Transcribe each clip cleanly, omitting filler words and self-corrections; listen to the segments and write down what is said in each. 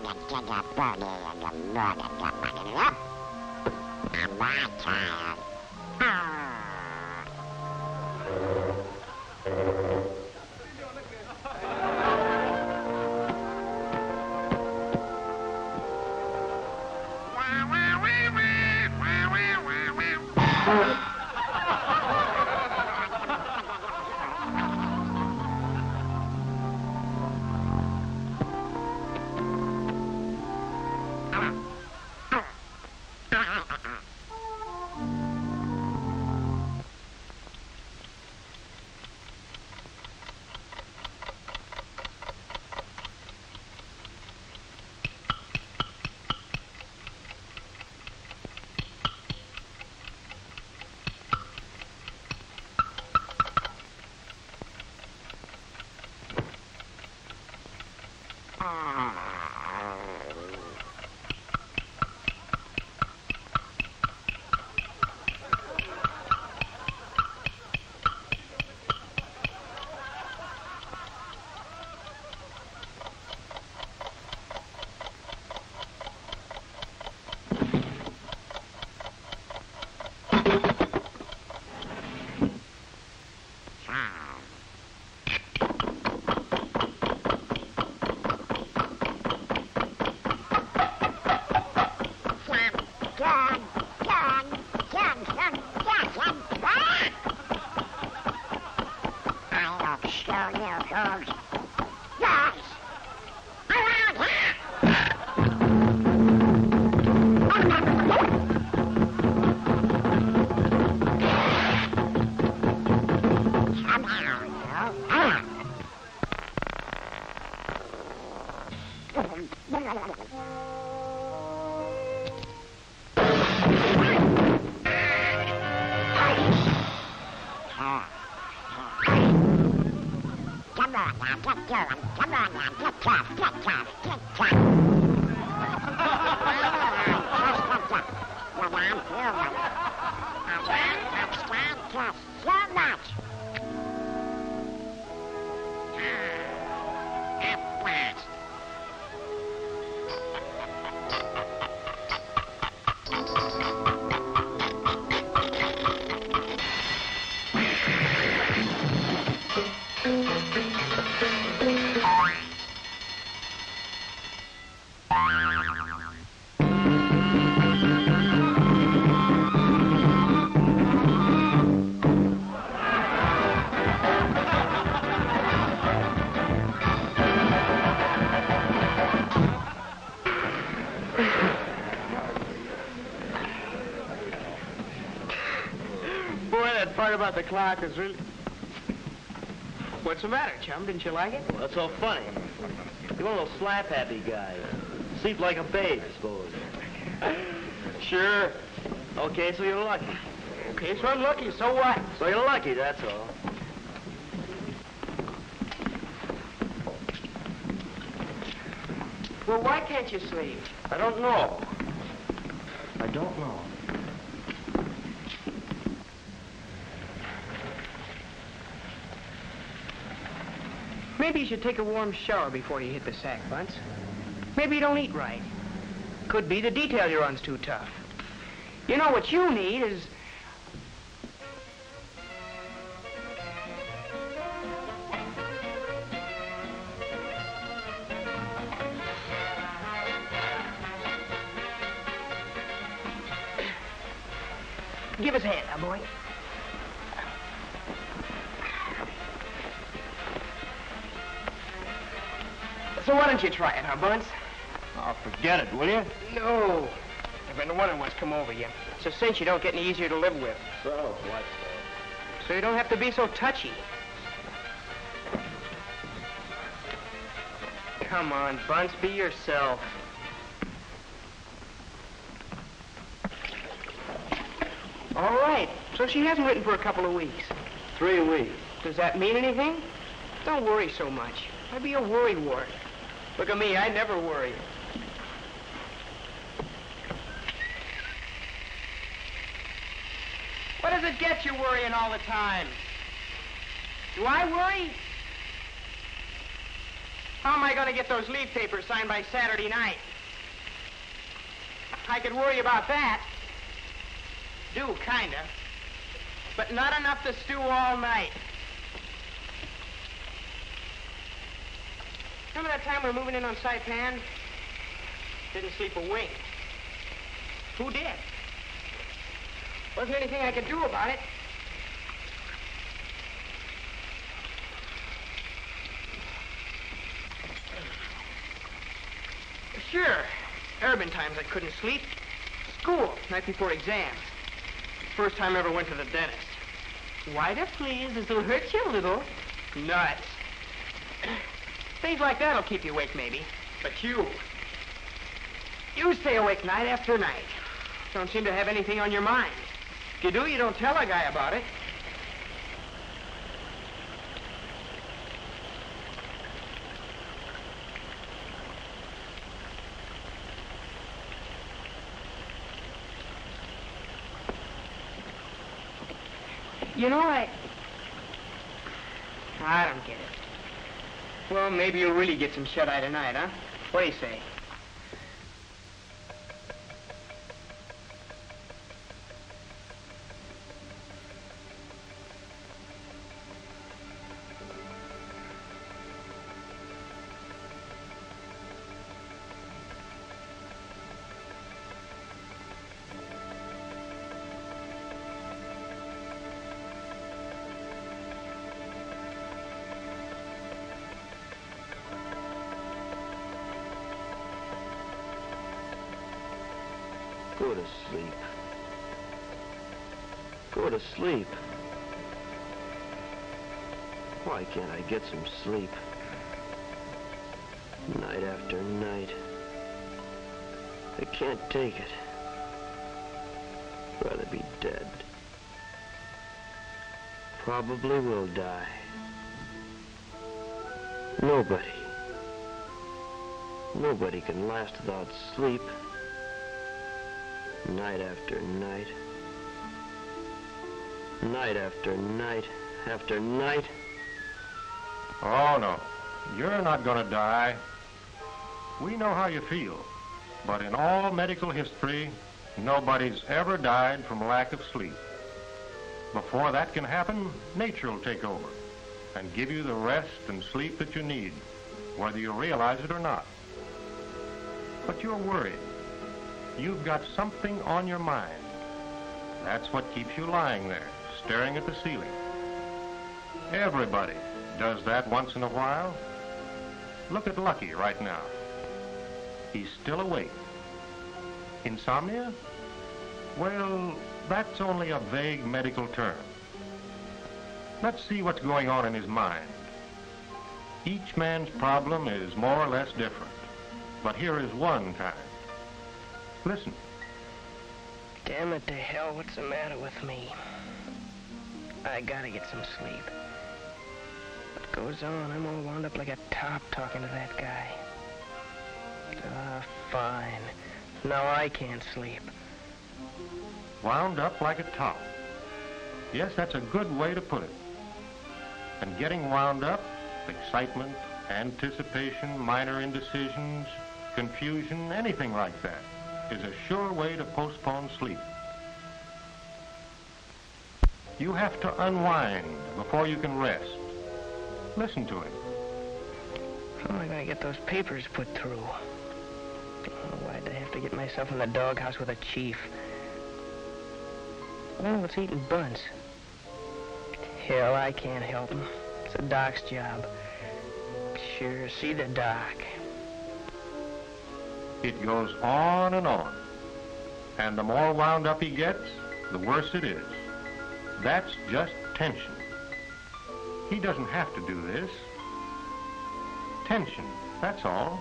gonna get a body in the morning, somebody, look. I'm my child. About the clock is really... What's the matter, chum? Didn't you like it? Well, that's so funny. You're one of those slap-happy guys. Sleep like a babe, I suppose. Sure. Okay, so you're lucky. Okay, so I'm lucky. So what? So you're lucky, that's all. Well, why can't you sleep? I don't know. I don't know. Maybe you should take a warm shower before you hit the sack, Bunce. Maybe you don't eat right. Could be the detail you run's too tough. You know what you need is... Give us a hand, now, boy. So why don't you try it, huh, Bunce? Oh, forget it, will you? No. I've been wondering what's come over you. It's a cinch you don't get any easier to live with. So, what? So you don't have to be so touchy. Come on, Bunce, be yourself. All right. So she hasn't written for a couple of weeks. 3 weeks. Does that mean anything? Don't worry so much. I'd be a worrywart. Look at me, I never worry. What does it get you worrying all the time? Do I worry? How am I going to get those leave papers signed by Saturday night? I could worry about that. Do, kinda. But not enough to stew all night. Remember that time we were moving in on Saipan? Didn't sleep a wink. Who did? Wasn't anything I could do about it. Sure. There have been times I couldn't sleep. School, night before exams. First time I ever went to the dentist. Why the please? This'll hurt you a little. Nuts. Things like that'll keep you awake, maybe. But you stay awake night after night. Don't seem to have anything on your mind. If you do, you don't tell a guy about it. You know, I don't get it. Well, maybe you'll really get some shut-eye tonight, huh? What do you say? Go to sleep. Go to sleep. Why can't I get some sleep? Night after night. I can't take it. Rather be dead. Probably will die. Nobody can last without sleep. Night after night. Night after night after night. Oh, no. You're not going to die. We know how you feel. But in all medical history, nobody's ever died from lack of sleep. Before that can happen, nature will take over and give you the rest and sleep that you need, whether you realize it or not. But you're worried. You've got something on your mind. That's what keeps you lying there, staring at the ceiling. Everybody does that once in a while. Look at Lucky right now. He's still awake. Insomnia? Well, that's only a vague medical term. Let's see what's going on in his mind. Each man's problem is more or less different, but here is one kind. Listen. Damn it to hell, what's the matter with me? I gotta get some sleep. What goes on? I'm all wound up like a top talking to that guy. Ah, fine. Now I can't sleep. Wound up like a top. Yes, that's a good way to put it. And getting wound up, excitement, anticipation, minor indecisions, confusion, anything like that, is a sure way to postpone sleep. You have to unwind before you can rest. Listen to him. How am I going to get those papers put through? Oh, why'd I have to get myself in the doghouse with a chief? Oh, it's eating buns. Hell, I can't help him. It's the doc's job. Sure, see the doc. It goes on. And the more wound up he gets, the worse it is. That's just tension. He doesn't have to do this. Tension, that's all.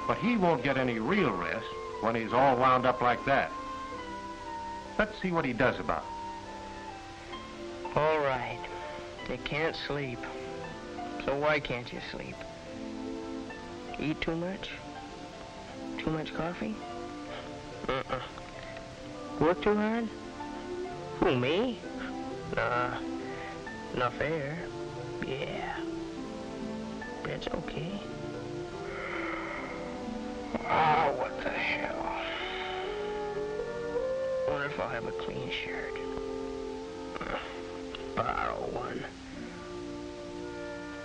But he won't get any real rest when he's all wound up like that. Let's see what he does about it. All right. You can't sleep. So why can't you sleep? Eat too much? Too much coffee? Work too hard? Who, me? Nah. Enough air. Yeah. that's okay. Oh, what the hell? Wonder if I'll have a clean shirt. Borrow one.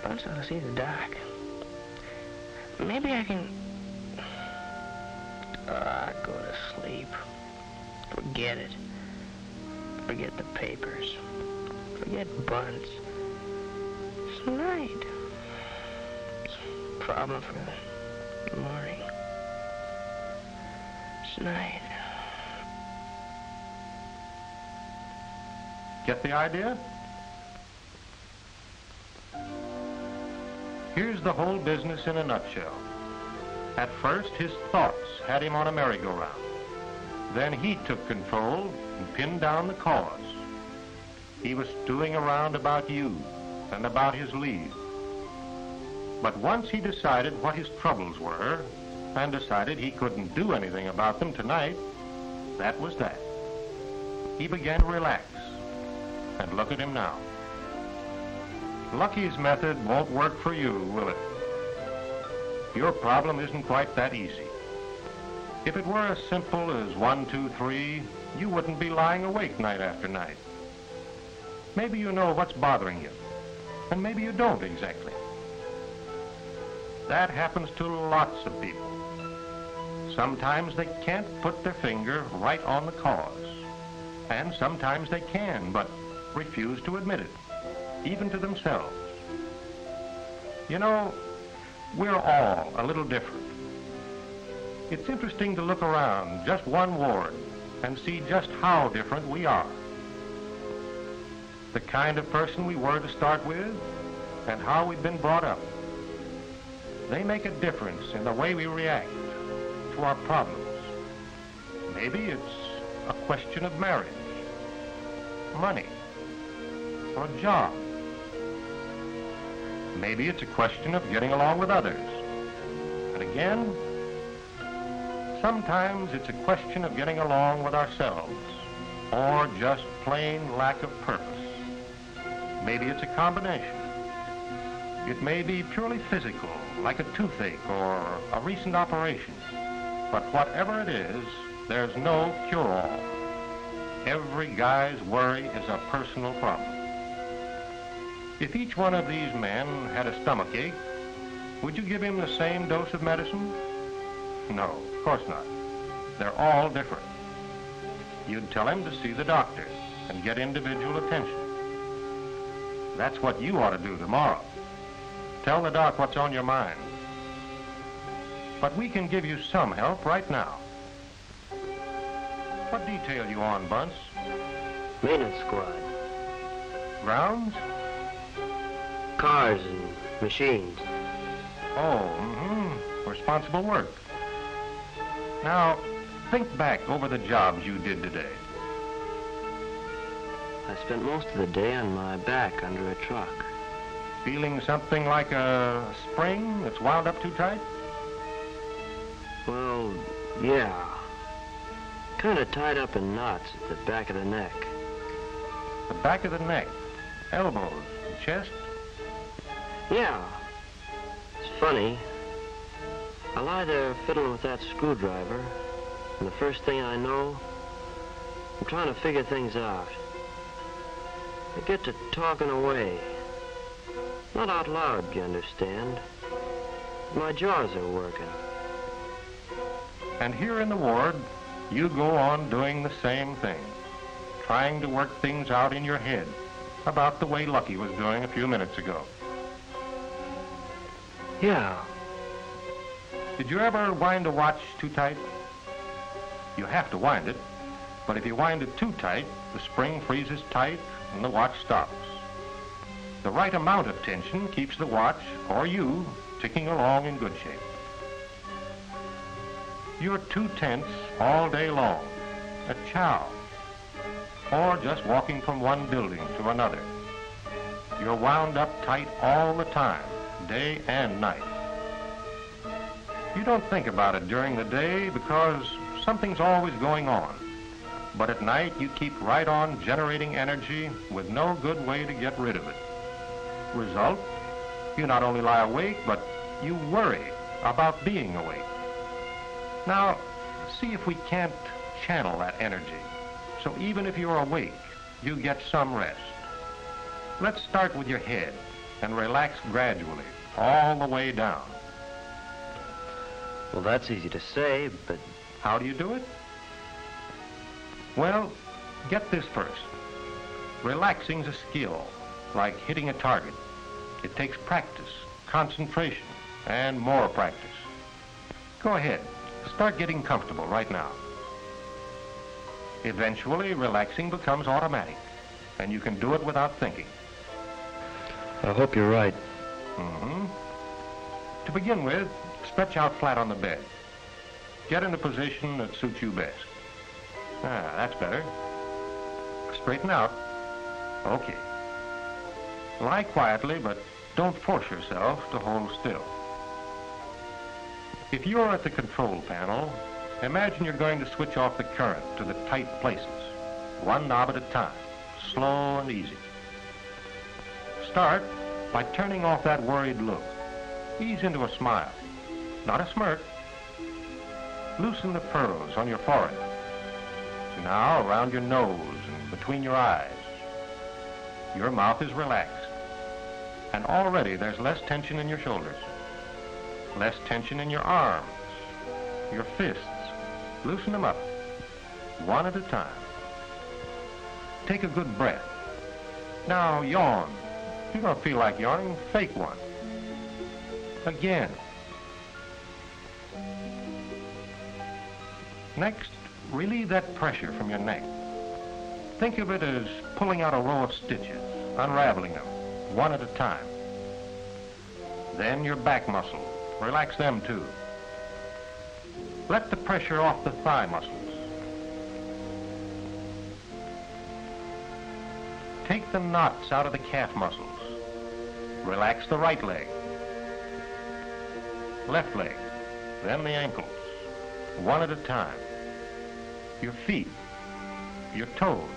Bunch ought to see the doc. Maybe I can... go to sleep. Forget it. Forget the papers. Forget Bunce. It's night. It's a problem for the morning. It's night. Get the idea? Here's the whole business in a nutshell. At first, his thoughts had him on a merry-go-round. Then he took control and pinned down the cause. He was stewing around about you and about his leave. But once he decided what his troubles were and decided he couldn't do anything about them tonight, that was that. He began to relax. And look at him now. Lucky's method won't work for you, will it? Your problem isn't quite that easy. If it were as simple as 1, 2, 3, you wouldn't be lying awake night after night. Maybe you know what's bothering you, and maybe you don't exactly. That happens to lots of people. Sometimes they can't put their finger right on the cause, and sometimes they can, but refuse to admit it, even to themselves. You know, we're all a little different. It's interesting to look around just one ward and see just how different we are. The kind of person we were to start with and how we've been brought up. They make a difference in the way we react to our problems. Maybe it's a question of marriage, money, or a job. Maybe it's a question of getting along with others. And again, sometimes it's a question of getting along with ourselves, or just plain lack of purpose. Maybe it's a combination. It may be purely physical, like a toothache or a recent operation. But whatever it is, there's no cure-all. Every guy's worry is a personal problem. If each one of these men had a stomachache, would you give him the same dose of medicine? No, of course not. They're all different. You'd tell him to see the doctor and get individual attention. That's what you ought to do tomorrow. Tell the doc what's on your mind. But we can give you some help right now. What detail you on, Bunce? Maintenance squad. Grounds? Cars and machines. Oh, responsible work. Now, think back over the jobs you did today. I spent most of the day on my back under a truck. Feeling something like a spring that's wound up too tight? Well, yeah. Kind of tied up in knots at the back of the neck. The back of the neck, elbows, and chest? Yeah. It's funny. I lie there fiddling with that screwdriver, and the first thing I know, I'm trying to figure things out. I get to talking away. Not out loud, you understand. My jaws are working. And here in the ward, you go on doing the same thing, trying to work things out in your head, about the way Lucky was doing a few minutes ago. Yeah. Did you ever wind a watch too tight? You have to wind it, but if you wind it too tight, the spring freezes tight and the watch stops. The right amount of tension keeps the watch, or you, ticking along in good shape. You're too tense all day long, at chow, or just walking from one building to another. You're wound up tight all the time, day and night. You don't think about it during the day because something's always going on. But at night, you keep right on generating energy with no good way to get rid of it. Result, You not only lie awake, but you worry about being awake. Now, see if we can't channel that energy. So even if you're awake, you get some rest. Let's start with your head and relax gradually, all the way down. Well, that's easy to say, but How do you do it? Well, get this first. Relaxing's a skill, like hitting a target. It takes practice, concentration, and more practice. Go ahead, start getting comfortable right now. Eventually, relaxing becomes automatic, and you can do it without thinking. I hope you're right. Mm-hmm. To begin with, stretch out flat on the bed. Get in a position that suits you best. Ah, that's better. Straighten out. Okay. Lie quietly, but don't force yourself to hold still. If you're at the control panel, imagine you're going to switch off the current to the tight places, one knob at a time, slow and easy. Start by turning off that worried look. Ease into a smile, not a smirk. Loosen the furrows on your forehead. Now around your nose and between your eyes. Your mouth is relaxed. And already there's less tension in your shoulders. Less tension in your arms, your fists. Loosen them up, one at a time. Take a good breath. Now yawn. If you don't feel like yawning, fake one. Again. Next, relieve that pressure from your neck. Think of it as pulling out a row of stitches, unraveling them, one at a time. Then your back muscles. Relax them too. Let the pressure off the thigh muscles. Take the knots out of the calf muscles. Relax the right leg. Left leg. Then the ankles. One at a time. Your feet. Your toes.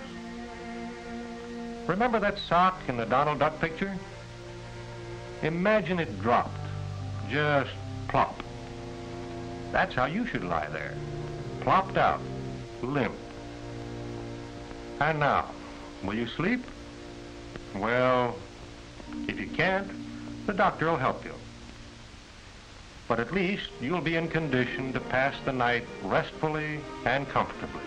Remember that sock in the Donald Duck picture? Imagine it dropped. Just plop. That's how you should lie there. Plopped out. Limp. And now, will you sleep? Well, if you can't, the doctor will help you. But at least you'll be in condition to pass the night restfully and comfortably.